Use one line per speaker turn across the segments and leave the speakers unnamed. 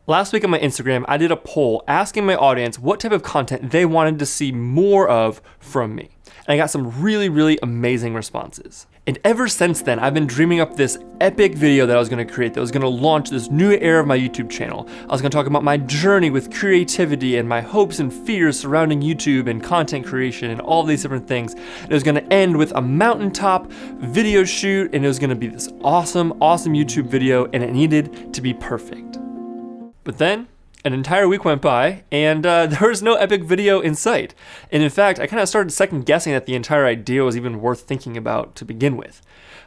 Last week on my Instagram, I did a poll asking my audience what type of content they wanted to see more of from me. And I got some really amazing responses. And ever since then, I've been dreaming up this epic video that I was gonna create that was gonna launch this new era of my YouTube channel. I was gonna talk about my journey with creativity and my hopes and fears surrounding YouTube and content creation and all these different things. And it was gonna end with a mountaintop video shoot, and it was gonna be this awesome YouTube video, and it needed to be perfect. But then, an entire week went by, and there was no epic video in sight. And in fact, I kind of started second guessing that the entire idea was even worth thinking about to begin with.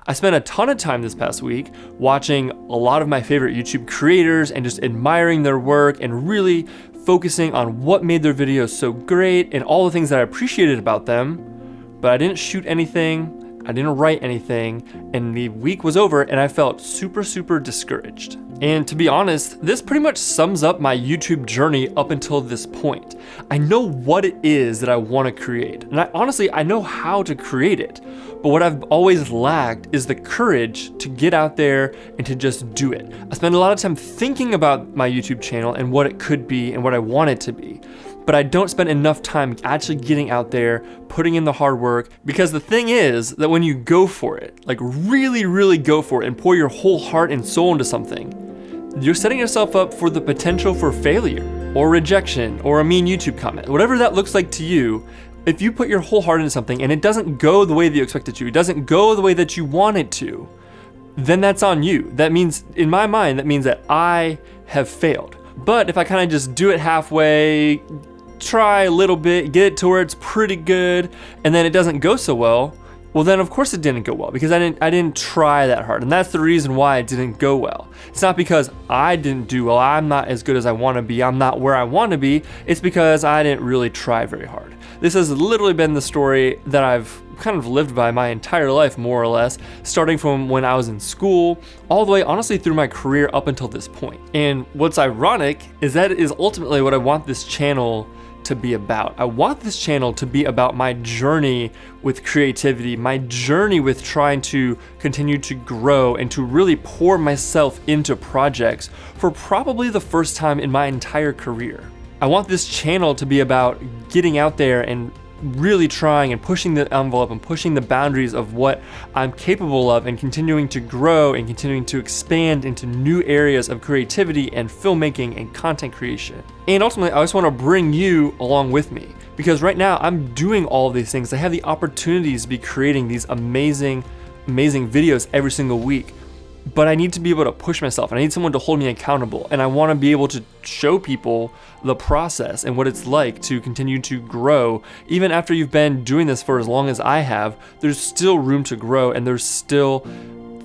I spent a ton of time this past week watching a lot of my favorite YouTube creators and just admiring their work and really focusing on what made their videos so great and all the things that I appreciated about them. But I didn't shoot anything, I didn't write anything, and the week was over and I felt super discouraged. And to be honest, this pretty much sums up my YouTube journey up until this point. I know what it is that I want to create, and I know how to create it, but what I've always lacked is the courage to get out there and to just do it. I spend a lot of time thinking about my YouTube channel and what it could be and what I want it to be, but I don't spend enough time actually getting out there, putting in the hard work, because the thing is that when you go for it, like really go for it and pour your whole heart and soul into something, you're setting yourself up for the potential for failure or rejection or a mean YouTube comment. Whatever that looks like to you, if you put your whole heart into something and it doesn't go the way that you expect it to, it doesn't go the way that you want it to, then that's on you. That means, in my mind, that means that I have failed. But if I kind of just do it halfway, try a little bit, get it to where it's pretty good, and then it doesn't go so well, well then of course it didn't go well because I didn't try that hard, and that's the reason why it didn't go well. It's not because I didn't do well, I'm not as good as I want to be, I'm not where I want to be, it's because I didn't really try very hard. This has literally been the story that I've kind of lived by my entire life, more or less, starting from when I was in school, all the way honestly through my career up until this point. And what's ironic is that it is ultimately what I want this channel to be about. I want this channel to be about my journey with creativity, my journey with trying to continue to grow and to really pour myself into projects for probably the first time in my entire career. I want this channel to be about getting out there and really trying and pushing the envelope and pushing the boundaries of what I'm capable of and continuing to grow and continuing to expand into new areas of creativity and filmmaking and content creation. And ultimately, I just want to bring you along with me, because right now I'm doing all of these things. I have the opportunities to be creating these amazing videos every single week, but I need to be able to push myself, and I need someone to hold me accountable, and I want to be able to show people the process and what it's like to continue to grow. Even after you've been doing this for as long as I have, there's still room to grow, and there's still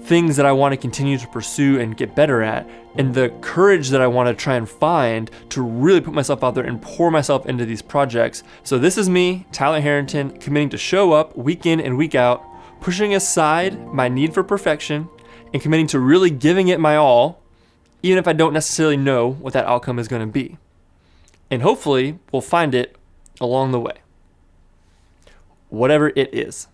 things that I want to continue to pursue and get better at, and the courage that I want to try and find to really put myself out there and pour myself into these projects. So this is me, Tyler Herrinton, committing to show up week in and week out, pushing aside my need for perfection, and committing to really giving it my all, even if I don't necessarily know what that outcome is going to be. And hopefully, we'll find it along the way, whatever it is.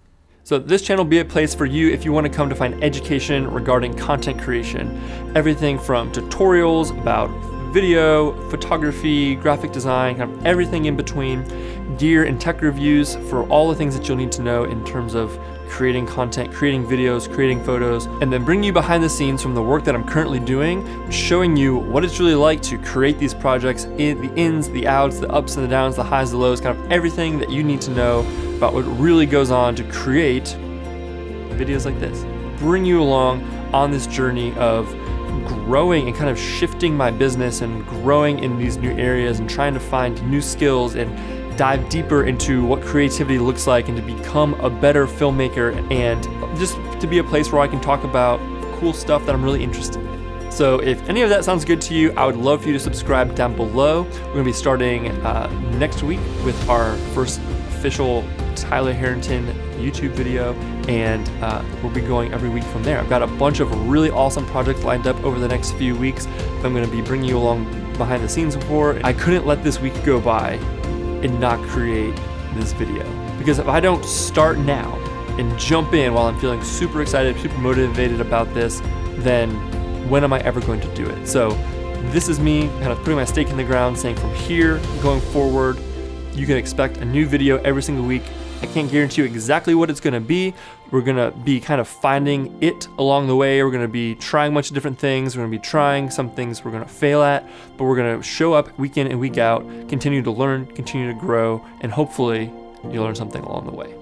So this channel will be a place for you if you want to come to find education regarding content creation, everything from tutorials about video, photography, graphic design, kind of everything in between, gear and tech reviews for all the things that you'll need to know in terms of creating content, creating videos, creating photos, and then bring you behind the scenes from the work that I'm currently doing, showing you what it's really like to create these projects, the ins, the outs, the ups and the downs, the highs, the lows, kind of everything that you need to know about what really goes on to create videos like this. Bring you along on this journey of growing and kind of shifting my business and growing in these new areas and trying to find new skills and dive deeper into what creativity looks like and to become a better filmmaker, and just to be a place where I can talk about cool stuff that I'm really interested in. So if any of that sounds good to you, I would love for you to subscribe down below. We're gonna be starting next week with our first official Tyler Herrinton YouTube video, and we'll be going every week from there. I've got a bunch of really awesome projects lined up over the next few weeks that I'm gonna be bringing you along behind the scenes for. I couldn't let this week go by and not create this video, because if I don't start now and jump in while I'm feeling super excited, super motivated about this, then when am I ever going to do it? So this is me kind of putting my stake in the ground, saying from here going forward, you can expect a new video every single week. I can't guarantee you exactly what it's gonna be. We're gonna be kind of finding it along the way. We're gonna be trying a bunch of different things. We're gonna be trying some things we're gonna fail at, but we're gonna show up week in and week out, continue to learn, continue to grow, and hopefully you learn something along the way.